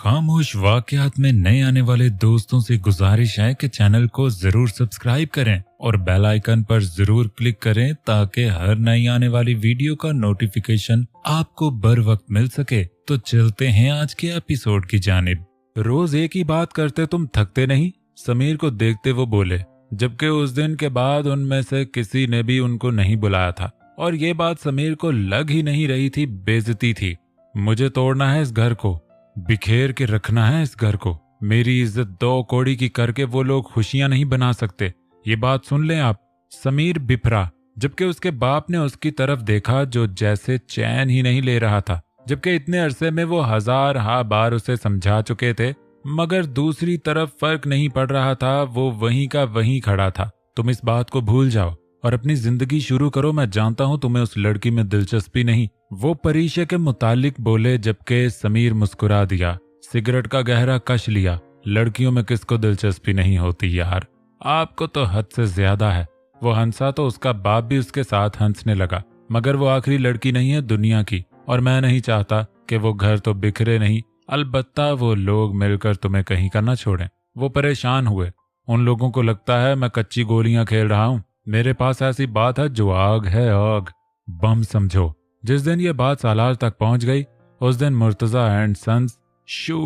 खामोश वाकयात में नए आने वाले दोस्तों से गुजारिश है कि चैनल को जरूर सब्सक्राइब करें और बेल आइकन पर जरूर क्लिक करें ताकि हर नई आने वाली वीडियो का नोटिफिकेशन आपको बर वक्त मिल सके। तो चलते हैं आज के एपिसोड की जानिब। रोज एक ही बात करते तुम थकते नहीं? समीर को देखते वो बोले, जबकि उस दिन के बाद उनमें से किसी ने भी उनको नहीं बुलाया था और ये बात समीर को लग ही नहीं रही थी, बेइज्जती थी। मुझे तोड़ना है इस घर को, बिखेर के रखना है इस घर को। मेरी इज्जत 2 कौड़ी की करके वो लोग खुशियां नहीं बना सकते। ये बात सुन लें आप। समीर बिफरा, जबकि उसके बाप ने उसकी तरफ देखा जो जैसे चैन ही नहीं ले रहा था, जबकि इतने अरसे में वो 1000 बार उसे समझा चुके थे, मगर दूसरी तरफ फर्क नहीं पड़ रहा था। वो वहीं का वहीं खड़ा था। तुम इस बात को भूल जाओ और अपनी जिंदगी शुरू करो। मैं जानता हूं तुम्हें उस लड़की में दिलचस्पी नहीं, वो परीशे के मुतालिक बोले, जबकि समीर मुस्कुरा दिया, सिगरेट का गहरा कश लिया। लड़कियों में किसको दिलचस्पी नहीं होती यार, आपको तो हद से ज्यादा है। वो हंसा तो उसका बाप भी उसके साथ हंसने लगा, मगर वो आखिरी लड़की नहीं है दुनिया की, और मैं नहीं चाहता कि वो घर तो बिखरे नहीं, अलबत्ता वो लोग मिलकर तुम्हें कहीं का न छोड़ें। वो परेशान हुए। उन लोगों को लगता है मैं कच्ची गोलियां खेल रहा हूं। मेरे पास ऐसी बात है जो आग है, आग, बम समझो। जिस दिन ये बात सालार तक पहुंच गई, उस दिन मुर्तजा एंड सन्स शू,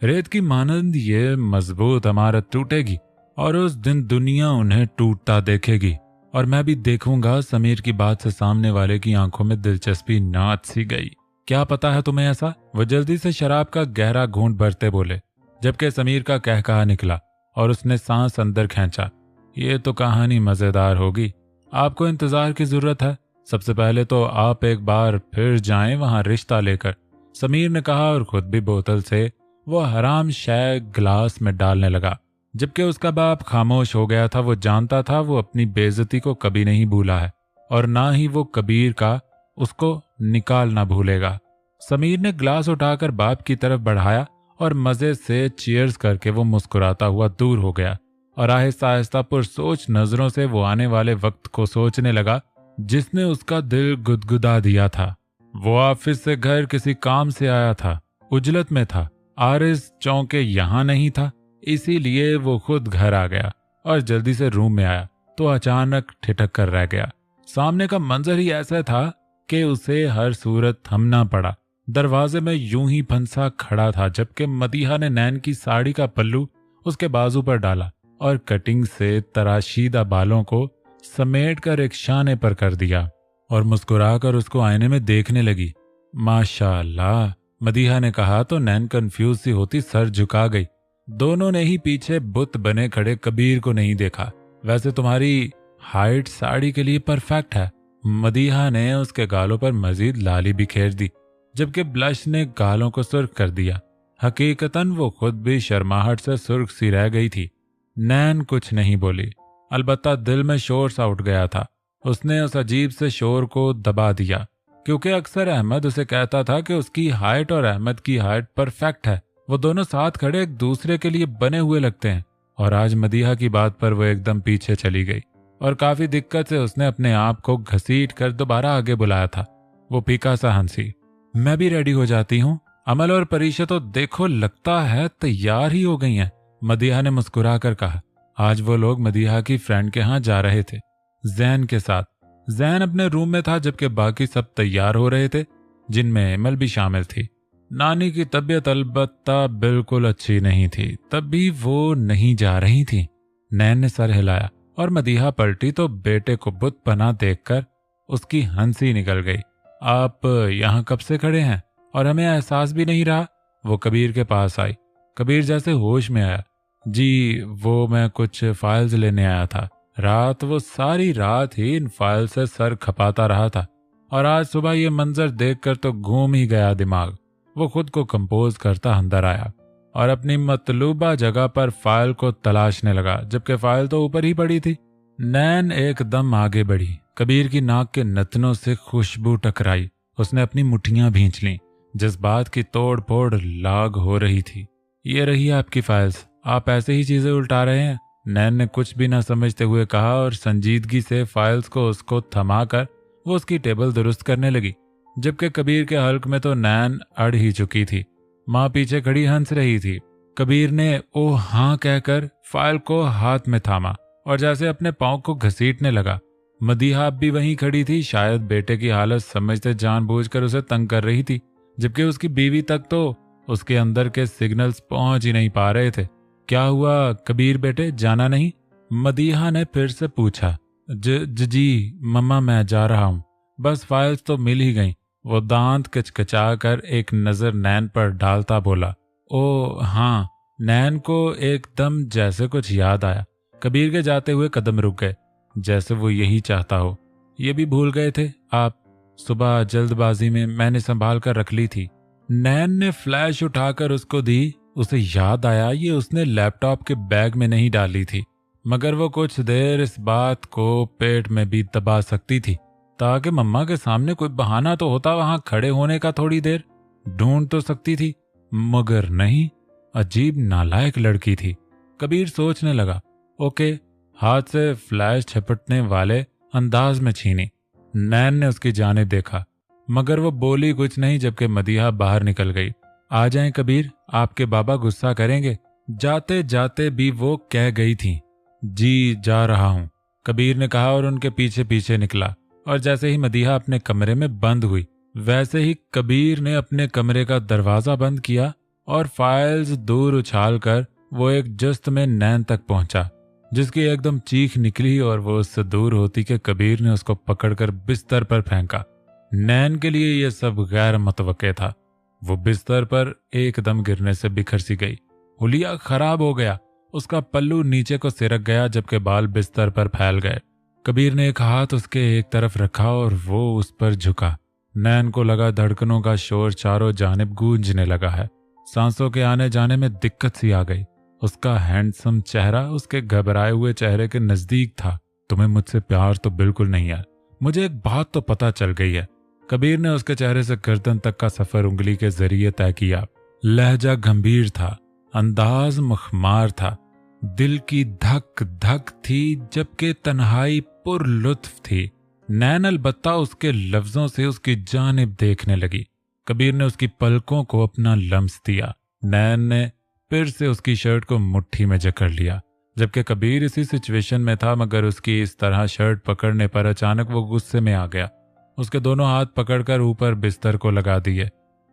रेत की मानंद ये मजबूत इमारत टूटेगी और उस दिन दुनिया उन्हें टूटता देखेगी, और मैं भी देखूंगा। समीर की बात से सामने वाले की आंखों में दिलचस्पी नाच सी गई। क्या पता है तुम्हें ऐसा? वो जल्दी से शराब का गहरा घूंट भरते बोले, जबकि समीर का कहकहा निकला और उसने सांस अंदर खींचा। ये तो कहानी मजेदार होगी। आपको इंतजार की जरूरत है। सबसे पहले तो आप एक बार फिर जाएं वहां रिश्ता लेकर, समीर ने कहा, और खुद भी बोतल से वो हराम शय गिलास में डालने लगा। जबकि उसका बाप खामोश हो गया था। वो जानता था वो अपनी बेइज्जती को कभी नहीं भूला है और ना ही वो कबीर का उसको निकालना भूलेगा। समीर ने गिलास उठाकर बाप की तरफ बढ़ाया और मजे से चीयर्स करके वो मुस्कुराता हुआ दूर हो गया और आहिस्ता आहिस्ता पुरसोच नजरों से वो आने वाले वक्त को सोचने लगा जिसने उसका दिल गुदगुदा दिया था। वो ऑफिस से घर किसी काम से आया था, उजलत में था। आरिस चौंके यहाँ नहीं था, इसीलिए वो खुद घर आ गया और जल्दी से रूम में आया तो अचानक ठिठक कर रह गया। सामने का मंजर ही ऐसा था कि उसे हर सूरत थमना पड़ा। दरवाजे में यूं ही फंसा खड़ा था, जबकि मदीहा ने नैन की साड़ी का पल्लू उसके बाजू पर डाला और कटिंग से तराशीदा बालों को समेट कर एक शाने पर कर दिया और मुस्कुराकर उसको आईने में देखने लगी। माशाअल्लाह, मदीहा ने कहा तो नैन कंफ्यूज सी होती सर झुका गई। दोनों ने ही पीछे बुत बने खड़े कबीर को नहीं देखा। वैसे तुम्हारी हाइट साड़ी के लिए परफेक्ट है। मदीहा ने उसके गालों पर मजीद लाली बिखेर दी, जबकि ब्लश ने गालों को सुर्ख कर दिया। हकीकतन वो खुद भी शर्माहट से सुर्ख सी रह गई थी। नैन कुछ नहीं बोली, अलबत्ता दिल में शोर सा उठ गया था। उसने उस अजीब से शोर को दबा दिया, क्योंकि अक्सर अहमद उसे कहता था कि उसकी हाइट और अहमद की हाइट परफेक्ट है। वो दोनों साथ खड़े एक दूसरे के लिए बने हुए लगते हैं। और आज मदीहा की बात पर वो एकदम पीछे चली गई और काफी दिक्कत से उसने अपने आप को घसीट कर दोबारा आगे बुलाया था। वो फीका सा हंसी, मैं भी रेडी हो जाती हूँ। अमल और परीशा तो देखो लगता है तैयार ही हो गई हैं, मदीहा ने मुस्कुरा कर कहा। आज वो लोग मदीहा की फ्रेंड के यहाँ जा रहे थे, जैन के साथ। जैन अपने रूम में था, जबकि बाकी सब तैयार हो रहे थे, जिनमें एमल भी शामिल थी। नानी की तबीयत अलबत्ता बिल्कुल अच्छी नहीं थी, तब भी वो नहीं जा रही थी। नैन ने सर हिलाया और मदीहा पलटी तो बेटे को बुत बना देखकर उसकी हंसी निकल गई। आप यहाँ कब से खड़े हैं और हमें एहसास भी नहीं रहा? वो कबीर के पास आई। कबीर जैसे होश में आया। जी वो मैं कुछ फाइल्स लेने आया था। रात वो सारी रात ही इन फाइल से सर खपाता रहा था और आज सुबह ये मंजर देखकर तो घूम ही गया दिमाग। वो खुद को कंपोज करता अंदर आया और अपनी मतलूबा जगह पर फाइल को तलाशने लगा, जबकि फाइल तो ऊपर ही पड़ी थी। नैन एकदम आगे बढ़ी, कबीर की नाक के नथनों से खुशबू टकराई। उसने अपनी मुट्ठियां भींच लीं, जज्बात की तोड़ फोड़ लाग हो रही थी। ये रही आपकी फाइल्स, आप ऐसे ही चीजें उल्टा रहे हैं, नैन ने कुछ भी न समझते हुए कहा और संजीदगी से फाइल्स को उसको थमाकर वो उसकी टेबल दुरुस्त करने लगी, जबकि कबीर के हल्क में तो नैन अड़ ही चुकी थी। माँ पीछे खड़ी हंस रही थी। कबीर ने ओ हाँ कहकर फाइल को हाथ में थामा और जैसे अपने पाँव को घसीटने लगा। मदीहा भी वहीं खड़ी थी, शायद बेटे की हालत समझते जानबूझकर उसे तंग कर रही थी, जबकि उसकी बीवी तक तो उसके अंदर के सिग्नल्स पहुंच ही नहीं पा रहे थे। क्या हुआ कबीर बेटे, जाना नहीं? मदीहा ने फिर से पूछा। जी मम्मा मैं जा रहा हूँ, बस फाइल्स तो मिल ही गई। वो दांत कचकचा कर एक नजर नैन पर डालता बोला। ओ हाँ। नैन को एकदम जैसे कुछ याद आया। कबीर के जाते हुए कदम रुक गए, जैसे वो यही चाहता हो। ये भी भूल गए थे आप? सुबह जल्दबाजी में मैंने संभाल कर रख ली थी। नैन ने फ्लैश उठाकर उसको दी। उसे याद आया ये उसने लैपटॉप के बैग में नहीं डाली थी, मगर वो कुछ देर इस बात को पेट में भी दबा सकती थी ताकि मम्मा के सामने कोई बहाना तो होता वहां खड़े होने का। थोड़ी देर ढूंढ तो सकती थी, मगर नहीं। अजीब नालायक लड़की थी। कबीर सोचने लगा। ओके, हाथ से फ्लैश झपटने वाले अंदाज में छीनी। नैन ने उसकी जानिब देखा, मगर वो बोली कुछ नहीं, जबकि मदीहा बाहर निकल गई। आ जाएं कबीर, आपके बाबा गुस्सा करेंगे। जाते जाते भी वो कह गई थी। जी जा रहा हूं, कबीर ने कहा और उनके पीछे पीछे निकला। और जैसे ही मदीहा अपने कमरे में बंद हुई, वैसे ही कबीर ने अपने कमरे का दरवाजा बंद किया और फाइल्स दूर उछालकर वो एक जस्त में नैन तक पहुंचा, जिसकी एकदम चीख निकली और वो उससे दूर होती कि कबीर ने उसको पकड़कर बिस्तर पर फेंका। नैन के लिए यह सब गैर मुतवक्के था। वो बिस्तर पर एकदम गिरने से बिखर सी गई। हुलिया खराब हो गया, उसका पल्लू नीचे को सिरक गया, जबकि बाल बिस्तर पर फैल गए। कबीर ने एक हाथ उसके एक तरफ रखा और वो उस पर झुका। नैन को लगा धड़कनों का शोर चारों जानिब गूंजने लगा है। सांसों के आने जाने में दिक्कत सी आ गई। उसका हैंडसम चेहरा उसके घबराए हुए चेहरे के नजदीक था। तुम्हें मुझसे प्यार तो बिल्कुल नहीं है, मुझे एक बात तो पता चल गई है। कबीर ने उसके चेहरे से गर्दन तक का सफर उंगली के जरिए तय किया। लहजा गंभीर था, अंदाज मखमार था, दिल की धक धक थी, जबकि तन्हाई पुरलुत्फ थी। नैन अलबत्ता उसके लफ्जों से उसकी जानिब देखने लगी। कबीर ने उसकी पलकों को अपना लम्स दिया। नैन ने फिर से उसकी शर्ट को मुट्ठी में जकड़ लिया, जबकि कबीर इसी सिचुएशन में था, मगर उसकी इस तरह शर्ट पकड़ने पर अचानक वो गुस्से में आ गया। उसके दोनों हाथ पकड़कर ऊपर बिस्तर को लगा दिए।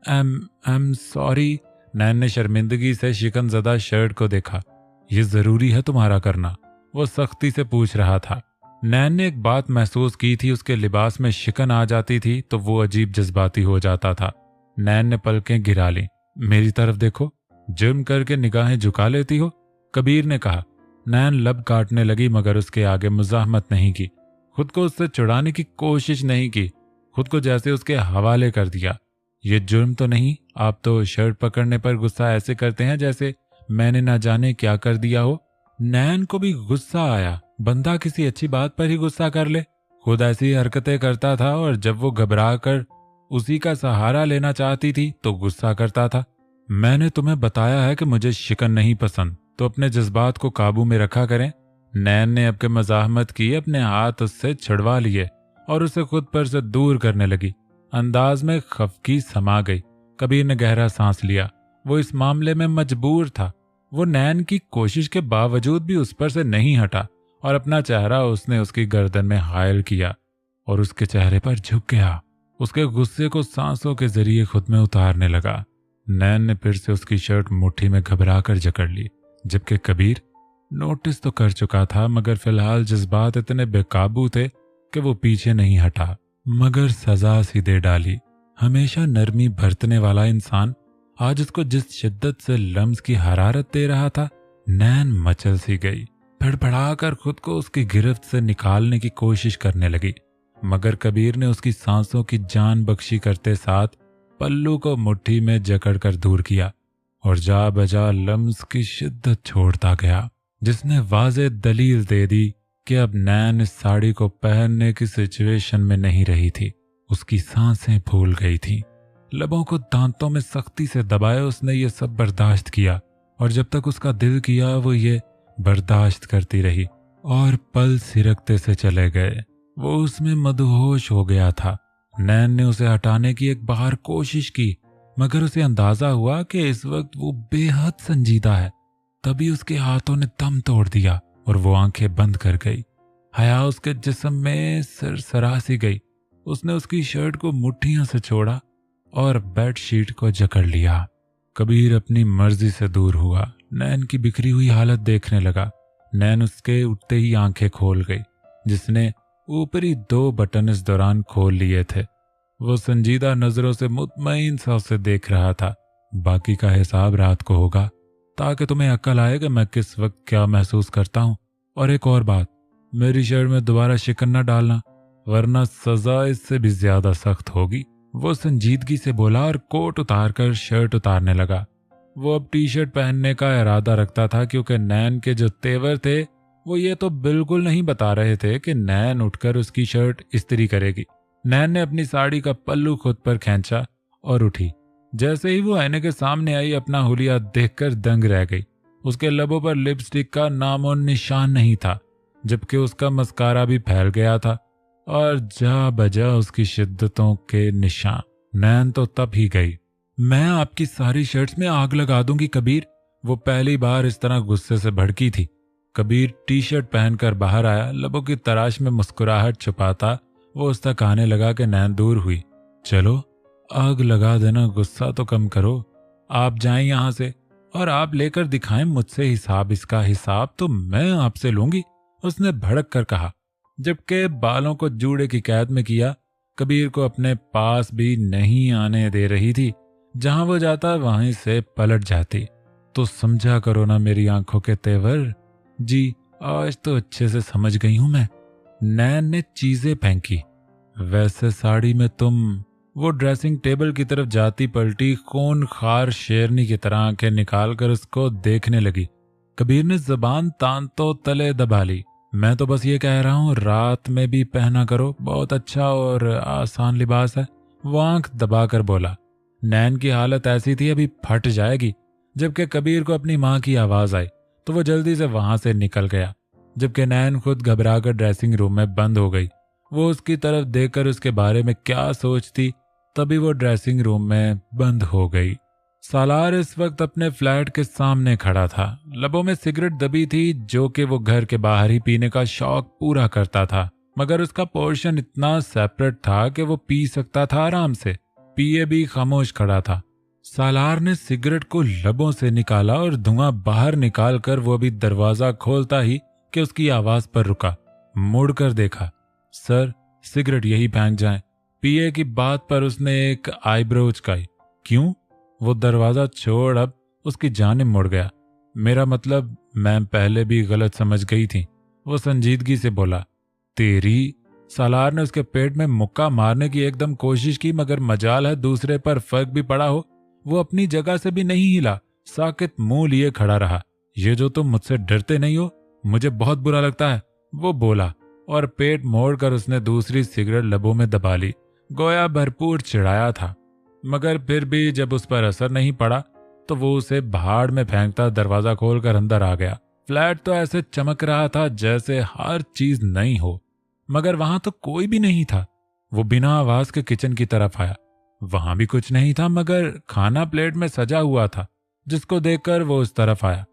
Am sorry. नैन ने शर्मिंदगी से शिकनजदा शर्ट को देखा। ये जरूरी है तुम्हारा करना? वो सख्ती से पूछ रहा था। नैन ने एक बात महसूस की थी, उसके लिबास में शिकन आ जाती थी तो वो अजीब जज्बाती हो जाता था। नैन ने पलकें गिरा ली। मेरी तरफ देखो, जुर्म करके निगाहें झुका लेती हो, कबीर ने कहा। नैन लब काटने लगी, मगर उसके आगे मुजाहमत नहीं की। खुद को उससे छुड़ाने की कोशिश नहीं की, खुद को जैसे उसके हवाले कर दिया। ये जुर्म तो नहीं, आप तो शर्ट पकड़ने पर गुस्सा ऐसे करते हैं जैसे मैंने ना जाने क्या कर दिया हो। नैन को भी गुस्सा आया। बंदा किसी अच्छी बात पर ही गुस्सा कर ले। खुद ऐसी हरकतें करता था और जब वो घबरा कर उसी का सहारा लेना चाहती थी तो गुस्सा करता था। मैंने तुम्हें बताया है कि मुझे शिकन नहीं पसंद, तो अपने जज्बात को काबू में रखा करें। नैन ने अब के मजाहमत की, अपने हाथ उससे छुड़वा लिए और उसे खुद पर से दूर करने लगी। अंदाज में खफकी समा गई। कबीर ने गहरा सांस लिया। वो इस मामले में मजबूर था। वो नैन की कोशिश के बावजूद भी उस पर से नहीं हटा और अपना चेहरा उसने उसकी गर्दन में हायल किया और उसके चेहरे पर झुक गया। उसके गुस्से को सांसों के जरिए खुद में उतारने लगा। नैन ने फिर से उसकी शर्ट मुट्ठी में घबरा कर जकड़ ली, जबकि कबीर नोटिस तो कर चुका था, मगर फिलहाल जज्बात इतने बेकाबू थे कि वो पीछे नहीं हटा, मगर सजा सी दे डाली। हमेशा नरमी बरतने वाला इंसान आज उसको जिस शिद्दत से लम्स की हरारत दे रहा था, नैन मचल सी गई। फड़फड़ाकर खुद को उसकी गिरफ्त से निकालने की कोशिश करने लगी, मगर कबीर ने उसकी सांसों की जान बख्शी करते साथ पल्लू को मुट्ठी में जकड़कर दूर किया और जा बजा लम्स की शिद्दत छोड़ता गया, जिसने वाज़े दलील दे दी कि अब नैन इस साड़ी को पहनने की सिचुएशन में नहीं रही थी। उसकी सांसें फूल गई थीं। लबों को दांतों में सख्ती से दबाए उसने ये सब बर्दाश्त किया और जब तक उसका दिल किया वो ये बर्दाश्त करती रही और पल सिरकते से चले गए। वो उसमें मदहोश हो गया था। नैन ने उसे हटाने की एक बार कोशिश की, मगर उसे अंदाजा हुआ कि इस वक्त वो बेहद संजीदा है। तभी उसके हाथों ने दम तोड़ दिया और वो आंखें बंद कर गई। हया उसके जिस्म में सरसरा सी गई। उसने उसकी शर्ट को मुट्ठियों से छोड़ा और बेडशीट को जकड़ लिया। कबीर अपनी मर्जी से दूर हुआ। नैन की बिखरी हुई हालत देखने लगा। नैन उसके उठते ही आंखें खोल गई, जिसने ऊपरी 2 बटन इस दौरान खोल लिए थे। वो संजीदा नजरों से मुतमईन सा उसे देख रहा था। बाकी का हिसाब रात को होगा, ताकि तुम्हें अक्ल आए कि मैं किस वक्त क्या महसूस करता हूँ। और एक और बात, मेरी शर्ट में दोबारा शिकन न डालना, वरना सजा इससे भी ज्यादा सख्त होगी। वो संजीदगी से बोला और कोट उतारकर शर्ट उतारने लगा। वो अब टी शर्ट पहनने का इरादा रखता था, क्योंकि नैन के जो तेवर थे वो ये तो बिल्कुल नहीं बता रहे थे कि नैन उठकर उसकी शर्ट इस्त्री करेगी। नैन ने अपनी साड़ी का पल्लू खुद पर खींचा और उठी। जैसे ही वो आईने के सामने आई, अपना हुलिया देखकर दंग रह गई। उसके लबों पर लिपस्टिक का नामो निशान नहीं था, जबकि उसका मस्कारा भी फैल गया था और जा बजा उसकी शिद्दतों के निशान। नैन तो तब ही गई। मैं आपकी सारी शर्ट्स में आग लगा दूंगी कबीर। वो पहली बार इस तरह गुस्से से भड़की थी। कबीर टी शर्ट पहनकर बाहर आया। लबों की तराश में मुस्कुराहट छुपाता वो उस तक आने लगा कि नैन दूर हुई। चलो आग लगा देना, गुस्सा तो कम करो। आप जाएं यहां से और आप लेकर दिखाएं मुझसे हिसाब। इसका हिसाब तो मैं आपसे लूंगी, उसने भड़क कर कहा, जबकि बालों को जूड़े की कैद में किया। कबीर को अपने पास भी नहीं आने दे रही थी। जहां वो जाता वहीं से पलट जाती। तो समझा करो ना मेरी आंखों के तेवर। जी आज तो अच्छे से समझ गई हूं मैं। नैन ने चीजें फेंकी। वैसे साड़ी में तुम। वो ड्रेसिंग टेबल की तरफ जाती पलटी, खून खार शेरनी की तरह आंखें निकालकर उसको देखने लगी। कबीर ने जबान तान तो तले दबा ली। मैं तो बस ये कह रहा हूँ रात में भी पहना करो, बहुत अच्छा और आसान लिबास है। वो आंख दबाकर बोला। नैन की हालत ऐसी थी अभी फट जाएगी। जबकि कबीर को अपनी माँ की आवाज आई तो वो जल्दी से वहां से निकल गया, जबकि नैन खुद घबराकर ड्रेसिंग रूम में बंद हो गई। वो उसकी तरफ देखकर उसके बारे में क्या सोचती, तभी वो ड्रेसिंग रूम में बंद हो गई। सालार इस वक्त अपने फ्लैट के सामने खड़ा था। लबों में सिगरेट दबी थी, जो कि वो घर के बाहर ही पीने का शौक पूरा करता था, मगर उसका पोर्शन इतना सेपरेट था कि वो पी सकता था आराम से। पिए भी खामोश खड़ा था। सालार ने सिगरेट को लबों से निकाला और धुआं बाहर निकालकर वो भी दरवाजा खोलता ही कि उसकी आवाज पर रुका। मुड़कर देखा। सर सिगरेट यही फेंक जाएं। पिए की बात पर उसने एक आईब्रो उचकाई। क्यों? वो दरवाजा छोड़ अब उसकी जानिब मुड़ गया। मेरा मतलब मैं पहले भी गलत समझ गई थी, वो संजीदगी से बोला। तेरी? सालार ने उसके पेट में मुक्का मारने की एकदम कोशिश की, मगर मजाल है दूसरे पर फर्क भी पड़ा हो। वो अपनी जगह से भी नहीं हिला, साकित मुंह लिए खड़ा रहा। ये जो तुम मुझसे डरते नहीं हो, मुझे बहुत बुरा लगता है, वो बोला और पेट मोड़कर उसने दूसरी सिगरेट लबों में दबा ली। गोया भरपूर चिढ़ाया था, मगर फिर भी जब उस पर असर नहीं पड़ा तो वो उसे भाड़ में फेंकता दरवाजा खोलकर अंदर आ गया। फ्लैट तो ऐसे चमक रहा था जैसे हर चीज नई हो, मगर वहां तो कोई भी नहीं था। वो बिना आवाज के किचन की तरफ आया। वहां भी कुछ नहीं था, मगर खाना प्लेट में सजा हुआ था, जिसको देखकर वो उस तरफ आया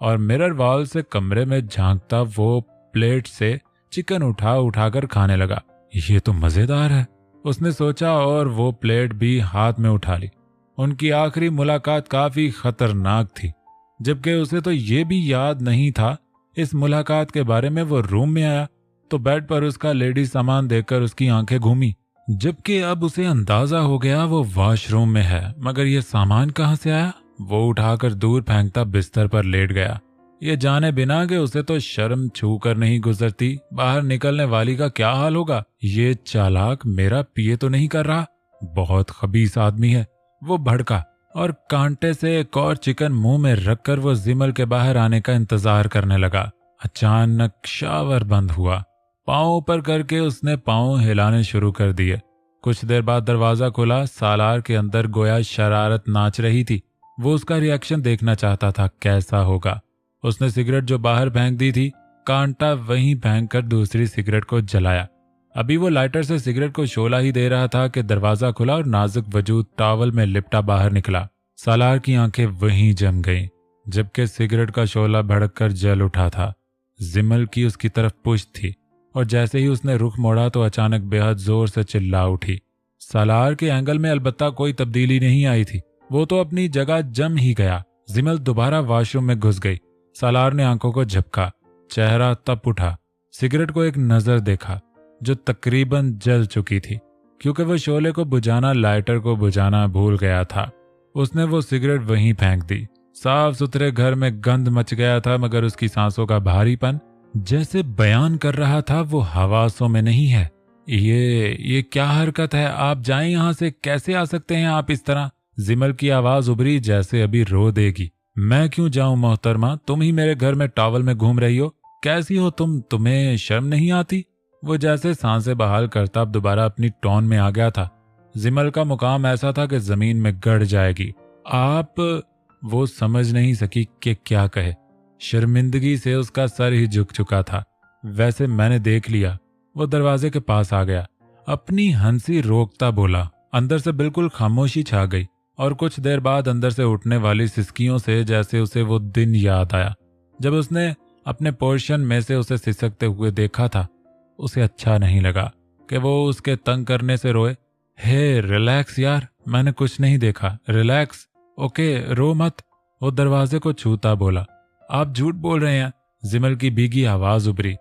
और मिरर वॉल से कमरे में झांकता वो प्लेट से चिकन उठाकर खाने लगा। ये तो मजेदार है, उसने सोचा और वो प्लेट भी हाथ में उठा ली। उनकी आखिरी मुलाकात काफी खतरनाक थी, जबकि उसे तो ये भी याद नहीं था इस मुलाकात के बारे में। वो रूम में आया तो बेड पर उसका लेडी सामान देखकर उसकी आंखें घूमी, जबकि अब उसे अंदाजा हो गया वो वॉशरूम में है। मगर ये सामान कहां से आया? वो उठाकर दूर फेंकता बिस्तर पर लेट गया, ये जाने बिना कि उसे तो शर्म छू कर नहीं गुजरती बाहर निकलने वाली का क्या हाल होगा। ये चालाक मेरा पिए तो नहीं कर रहा, बहुत खबीस आदमी है। वो भड़का और कांटे से एक और चिकन मुंह में रखकर वो जिमल के बाहर आने का इंतजार करने लगा। अचानक शावर बंद हुआ। पांव ऊपर करके उसने पांव हिलाने शुरू कर दिए। कुछ देर बाद दरवाजा खुला। सालार के अंदर गोया शरारत नाच रही थी। वो उसका रिएक्शन देखना चाहता था, कैसा होगा। उसने सिगरेट जो बाहर फेंक दी थी, कांटा वहीं फेंक कर दूसरी सिगरेट को जलाया अभी वो लाइटर से सिगरेट को शोला ही दे रहा था कि दरवाजा खुला और नाजुक वजूद टॉवल में लिपटा बाहर निकला। सालार की आंखें वहीं जम गईं, जबकि सिगरेट का शोला भड़क कर जल उठा था। जिमल की उसकी तरफ पुश्त थी और जैसे ही उसने रुख मोड़ा तो अचानक बेहद जोर से चिल्ला उठी। सालार के एंगल में अलबत्ता कोई तब्दीली नहीं आई थी, वो तो अपनी जगह जम ही गया। जिमल दोबारा वॉशरूम में घुस गई। सालार ने आंखों को झपका, चेहरा तप उठा। सिगरेट को एक नजर देखा जो तकरीबन जल चुकी थी, क्योंकि वो शोले को बुझाना, लाइटर को बुझाना भूल गया था। उसने वो सिगरेट वहीं फेंक दी। साफ सुथरे घर में गंध मच गया था, मगर उसकी सांसों का भारीपन जैसे बयान कर रहा था वो हवासों में नहीं है। ये क्या हरकत है? आप जाएं यहां से, कैसे आ सकते हैं आप इस तरह? जिमल की आवाज उभरी जैसे अभी रो देगी। मैं क्यों जाऊं मोहतरमा, तुम ही मेरे घर में टॉवल में घूम रही हो। कैसी हो तुम? तुम्हें शर्म नहीं आती? वो जैसे सांसें बहाल करता अब दोबारा अपनी टोन में आ गया था। जिमल का मुकाम ऐसा था कि जमीन में गड़ जाएगी। आप, वो समझ नहीं सकी कि क्या कहे। शर्मिंदगी से उसका सर ही झुक चुका था। वैसे मैंने देख लिया। वो दरवाजे के पास आ गया, अपनी हंसी रोकता बोला। अंदर से बिल्कुल खामोशी छा गई और कुछ देर बाद अंदर से उठने वाली सिसकियों से जैसे उसे वो दिन याद आया जब उसने अपने पोर्शन में से उसे सिसकते हुए देखा था। उसे अच्छा नहीं लगा कि वो उसके तंग करने से रोए। हे रिलैक्स यार, मैंने कुछ नहीं देखा, रिलैक्स, ओके, रो मत। वो दरवाजे को छूता बोला। आप झूठ बोल रहे हैं। जिमल की भीगी आवाज उभरी।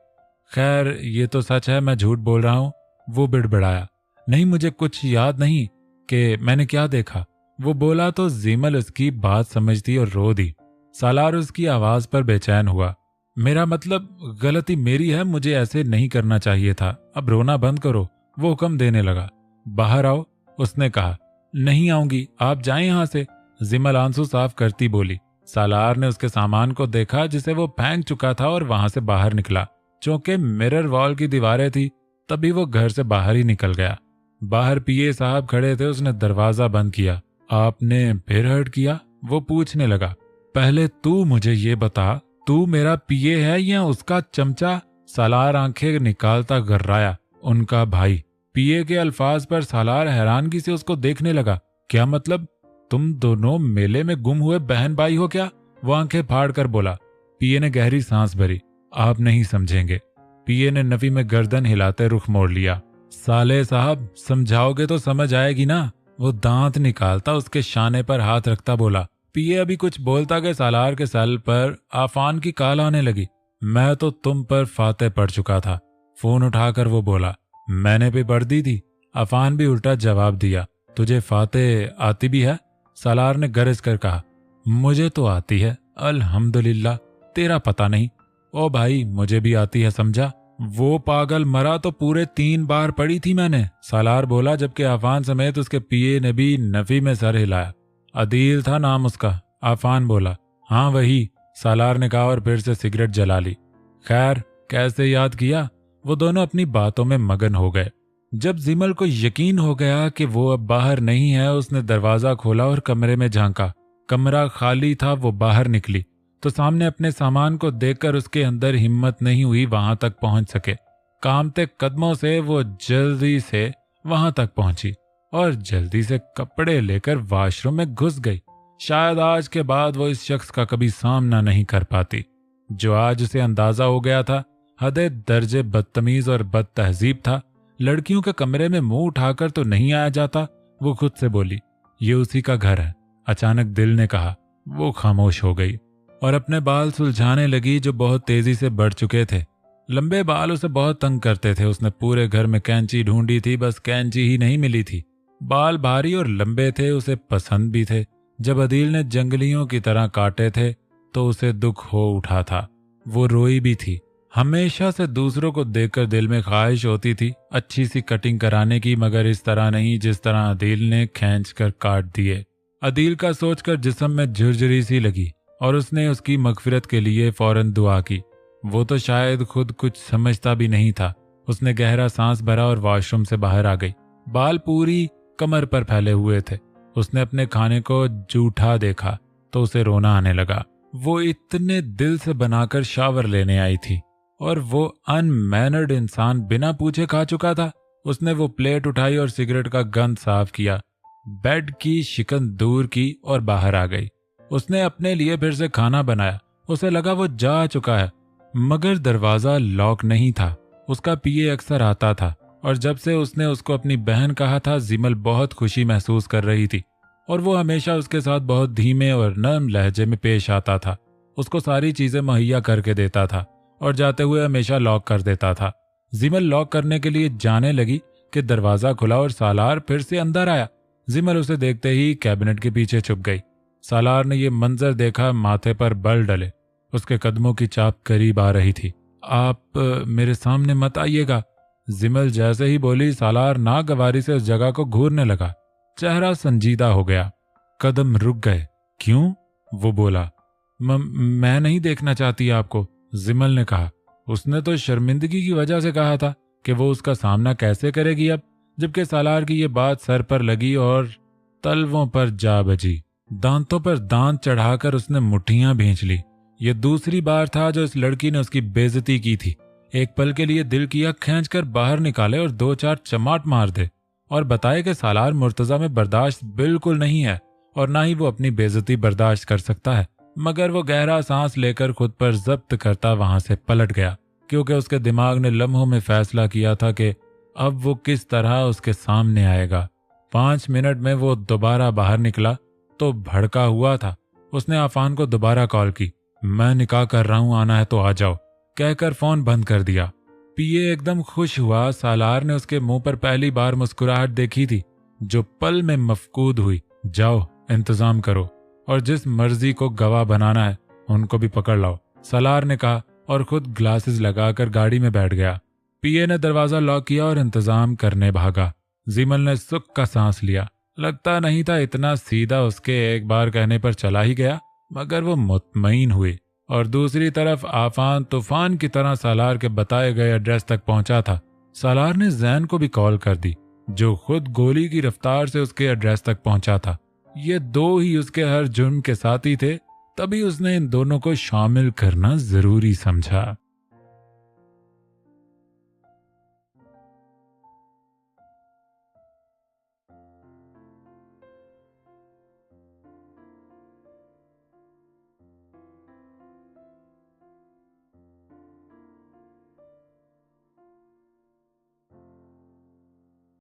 खैर ये तो सच है, मैं झूठ बोल रहा हूं। वो बिड़बिड़ाया। नहीं, मुझे कुछ याद नहीं कि मैंने क्या देखा। वो बोला तो जिमल उसकी बात समझती और रो दी। सालार उसकी आवाज पर बेचैन हुआ। मेरा मतलब गलती मेरी है, मुझे ऐसे नहीं करना चाहिए था। अब रोना बंद करो। वो हुक्म देने लगा। बाहर आओ, उसने कहा। नहीं आऊंगी, आप जाएं यहां से, जिमल आंसू साफ करती बोली। सालार ने उसके सामान को देखा जिसे वो फेंक चुका था और वहां से बाहर निकला। चूंकि मिरर वॉल की दीवारें थी, तभी वो घर से बाहर ही निकल गया। बाहर पीए साहब खड़े थे। उसने दरवाजा बंद किया। आपने फिर हर्ट किया? वो पूछने लगा। पहले तू मुझे ये बता, तू मेरा पीए है या उसका चमचा? सालार आंखें निकालता गर्राया। उनका भाई। पीए के अल्फाज पर सालार हैरानगी से उसको देखने लगा। क्या मतलब? तुम दोनों मेले में गुम हुए बहन भाई हो क्या? वो आंखें फाड़ कर बोला। पीए ने गहरी सांस भरी। आप नहीं समझेंगे। पीए ने नफी में गर्दन हिलाते रुख मोड़ लिया। साले साहब, समझाओगे तो समझ आएगी ना? वो दांत निकालता उसके शाने पर हाथ रखता बोला। पीए अभी कुछ बोलता कि सालार के सर पर आफान की काल आने लगी। मैं तो तुम पर फाते पड़ चुका था। फोन उठाकर वो बोला। मैंने भी पढ़ दी थी। आफान भी उल्टा जवाब दिया। तुझे फाते आती भी है? सालार ने गरज कर कहा। मुझे तो आती है, अल्हम्दुलिल्लाह, तेरा पता नहीं। ओ भाई, मुझे भी आती है, समझा? वो पागल मरा तो पूरे 3 बार पढ़ी थी मैंने, सालार बोला, जबकि आफान समेत उसके पीए ने भी नफी में सर हिलाया। अदील था नाम उसका, आफान बोला। हाँ वही, सालार ने कहा और फिर से सिगरेट जला ली। खैर, कैसे याद किया? वो दोनों अपनी बातों में मगन हो गए। जब जिमल को यकीन हो गया कि वो अब बाहर नहीं है, उसने दरवाजा खोला और कमरे में झांका। कमरा खाली था। वो बाहर निकली तो सामने अपने सामान को देखकर उसके अंदर हिम्मत नहीं हुई वहां तक पहुंच सके। कांपते कदमों से वो जल्दी से वहां तक पहुंची और जल्दी से कपड़े लेकर वॉशरूम में घुस गई। शायद आज के बाद वो इस शख्स का कभी सामना नहीं कर पाती, जो आज उसे अंदाजा हो गया था हदे दर्जे बदतमीज और बदतहजीब था। लड़कियों के कमरे में मुंह उठाकर तो नहीं आया जाता। वो खुद से बोली, ये उसी का घर है। अचानक दिल ने कहा। वो खामोश हो गई और अपने बाल सुलझाने लगी जो बहुत तेजी से बढ़ चुके थे। लंबे बाल उसे बहुत तंग करते थे। उसने पूरे घर में कैंची ढूंढी थी, बस कैंची ही नहीं मिली थी। बाल भारी और लंबे थे, उसे पसंद भी थे। जब अदील ने जंगलियों की तरह काटे थे तो उसे दुख हो उठा था। वो रोई भी थी। हमेशा से दूसरों को देखकर दिल में ख्वाहिश होती थी अच्छी सी कटिंग कराने की, मगर इस तरह नहीं जिस तरह अदील ने खींच कर काट दिए। अदील का सोचकर जिस्म में झुरझुरी सी लगी और उसने उसकी मगफिरत के लिए फौरन दुआ की। वो तो शायद खुद कुछ समझता भी नहीं था। उसने गहरा सांस भरा और वॉशरूम से बाहर आ गई। बाल पूरी कमर पर फैले हुए थे। उसने अपने खाने को जूठा देखा तो उसे रोना आने लगा। वो इतने दिल से बनाकर शावर लेने आई थी और वो अनमैनर्ड इंसान बिना पूछे खा चुका था। उसने वो प्लेट उठाई और सिगरेट का गंध साफ किया, बेड की शिकन दूर की और बाहर आ गई। उसने अपने लिए फिर से खाना बनाया। उसे लगा वो जा चुका है, मगर दरवाजा लॉक नहीं था। उसका पीए अक्सर आता था और जब से उसने उसको अपनी बहन कहा था, जिमल बहुत खुशी महसूस कर रही थी और वो हमेशा उसके साथ बहुत धीमे और नर्म लहजे में पेश आता था। उसको सारी चीजें मुहैया करके देता था और जाते हुए हमेशा लॉक कर देता था। जिमल लॉक करने के लिए जाने लगी कि दरवाजा खुला और सालार फिर से अंदर आया। जिमल उसे देखते ही कैबिनेट के पीछे छुप गई। सालार ने यह मंजर देखा, माथे पर बल डले। उसके कदमों की चाप करीब आ रही थी। आप मेरे सामने मत आइएगा। जिमल जैसे ही बोली, सालार नागवारी से उस जगह को घूरने लगा। चेहरा संजीदा हो गया, कदम रुक गए। क्यों? वो बोला। मैं नहीं देखना चाहती आपको, जिमल ने कहा। उसने तो शर्मिंदगी की वजह से कहा था कि वो उसका सामना कैसे करेगी अब, जबकि सालार की ये बात सर पर लगी और तलवों पर जा बजी। दांतों पर दांत चढ़ाकर उसने मुट्ठियां भींच ली। ये दूसरी बार था जो इस लड़की ने उसकी बेइज्जती की थी। एक पल के लिए दिल किया खींचकर बाहर निकाले और 2-4 चमाट मार दे और बताए कि सालार मुर्तजा में बर्दाश्त बिल्कुल नहीं है और ना ही वो अपनी बेइज्जती बर्दाश्त कर सकता है। मगर वो गहरा सांस लेकर खुद पर जब्त करता वहां से पलट गया, क्योंकि उसके दिमाग ने लम्हों में फैसला किया था कि अब वो किस तरह उसके सामने आएगा। 5 मिनट में वो दोबारा बाहर निकला तो भड़का हुआ था। उसने आफान को दोबारा कॉल की। मैं निकाह कर रहा हूं, आना है तो आ जाओ, कहकर फोन बंद कर दिया। पीए एकदम खुश हुआ। सालार ने उसके मुंह पर पहली बार मुस्कुराहट देखी थी, जो पल में मफकूद हुई। जाओ, इंतजाम करो और जिस मर्जी को गवाह बनाना है उनको भी पकड़ लाओ, सालार ने कहा और खुद ग्लासेस लगाकर गाड़ी में बैठ गया। पीए ने दरवाजा लॉक किया और इंतजाम करने भागा। जिमल ने सुख का सांस लिया। लगता नहीं था इतना सीधा उसके एक बार कहने पर चला ही गया, मगर वो मुतमईन हुई। और दूसरी तरफ आफान तूफान की तरह सालार के बताए गए एड्रेस तक पहुंचा था। सालार ने जैन को भी कॉल कर दी, जो खुद गोली की रफ्तार से उसके एड्रेस तक पहुंचा था। ये दो ही उसके हर जुर्म के साथी थे, तभी उसने इन दोनों को शामिल करना जरूरी समझा।